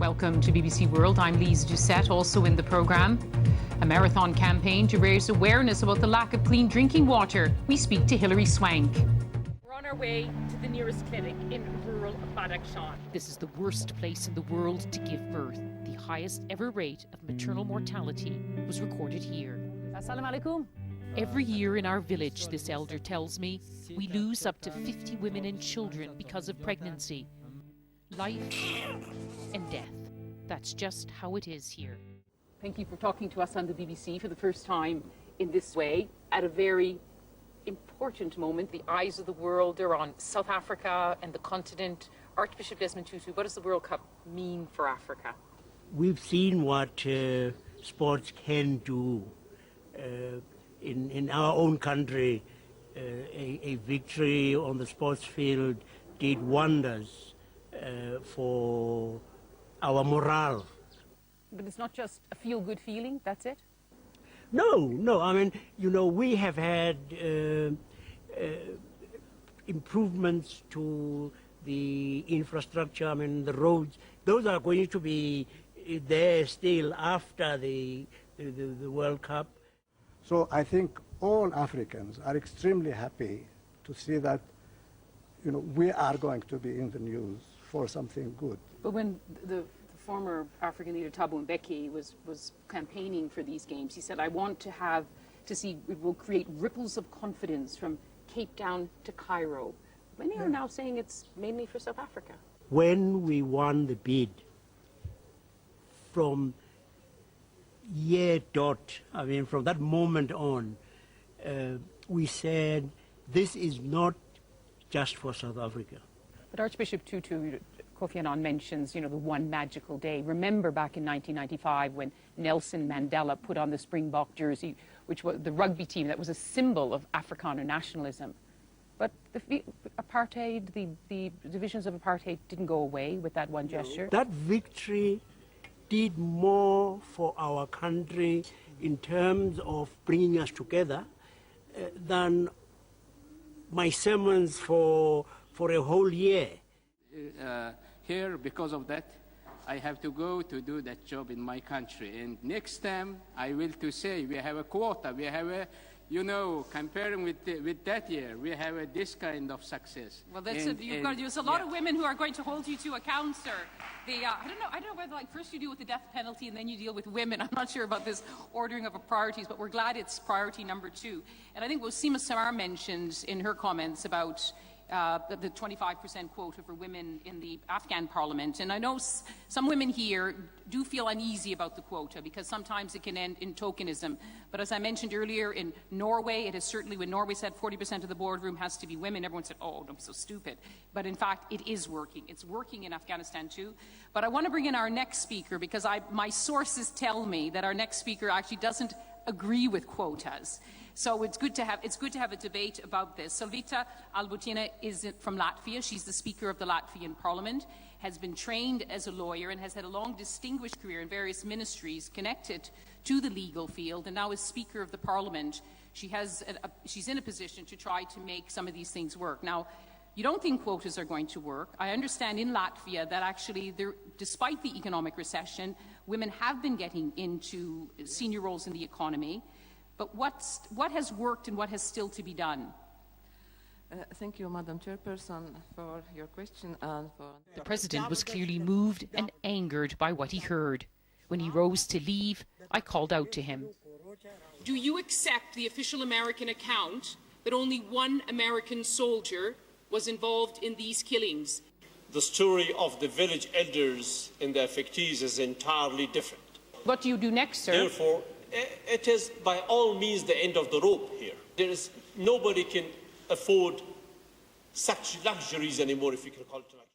Welcome to BBC World. I'm Lyse Doucet, also in the programme. A marathon campaign to raise awareness about the lack of clean drinking water. We speak to Hilary Swank. We're on our way to the nearest clinic in rural Badakhshan. This is the worst place in the world to give birth. The highest ever rate of maternal mortality was recorded here. Assalamu alaikum. Every year in our village, this elder tells me, we lose up to 50 women and children because of pregnancy. Life and death. That's just how it is here. Thank you for talking to us on the BBC for the first time in this way at a very important moment. The eyes of the world are on South Africa and the continent. Archbishop Desmond Tutu, what does the World Cup mean for Africa? We've seen what sports can do. In our own country, a victory on the sports field did wonders for our morale. But it's not just a feel-good feeling, that's it? No. I mean, we have had improvements to the infrastructure, I mean, the roads. Those are going to be there still after the World Cup. So I think all Africans are extremely happy to see that, we are going to be in the news for something good. But when the former African leader Thabo Mbeki was campaigning for these games, he said, I want to see it will create ripples of confidence from Cape Town to Cairo. Many are now saying it's mainly for South Africa. When we won the bid from from that moment on, we said this is not just for South Africa. But Archbishop Tutu, Kofi Annan mentions, the one magical day. Remember back in 1995 when Nelson Mandela put on the Springbok jersey, which was the rugby team that was a symbol of Afrikaner nationalism. But the apartheid, the divisions of apartheid didn't go away with that one gesture. That victory did more for our country in terms of bringing us together than my sermons for a whole year. Here, because of that, I have to go to do that job in my country. And next time, I will to say we have a quota, we have a, comparing with that year, we have this kind of success. Well, there's a lot of women who are going to hold you to account, sir. I don't know whether first you deal with the death penalty and then you deal with women. I'm not sure about this ordering of priorities, but we're glad it's priority number 2. And I think what Seema Samar mentioned in her comments about the 25% quota for women in the Afghan parliament. And I know some women here do feel uneasy about the quota because sometimes it can end in tokenism. But as I mentioned earlier, in Norway, it is certainly, when Norway said 40% of the boardroom has to be women, everyone said, oh, don't be so stupid. But in fact, it is working. It's working in Afghanistan too. But I want to bring in our next speaker because my sources tell me that our next speaker actually doesn't agree with quotas. So it's good to have a debate about this. Solvita Albutina is from Latvia. She's the Speaker of the Latvian Parliament, has been trained as a lawyer and has had a long distinguished career in various ministries connected to the legal field, and now as Speaker of the Parliament, she's in a position to try to make some of these things work. Now, you don't think quotas are going to work. I understand in Latvia that actually, despite the economic recession, women have been getting into senior roles in the economy. But what has worked and what has still to be done? Thank you, Madam Chairperson, for your question. The President was clearly moved and angered by what he heard. When he rose to leave, I called out to him. Do you accept the official American account that only one American soldier was involved in these killings? The story of the village elders in the affectees is entirely different. What do you do next, sir? Therefore, it is by all means the end of the rope here. Nobody can afford such luxuries anymore, if you can call it like.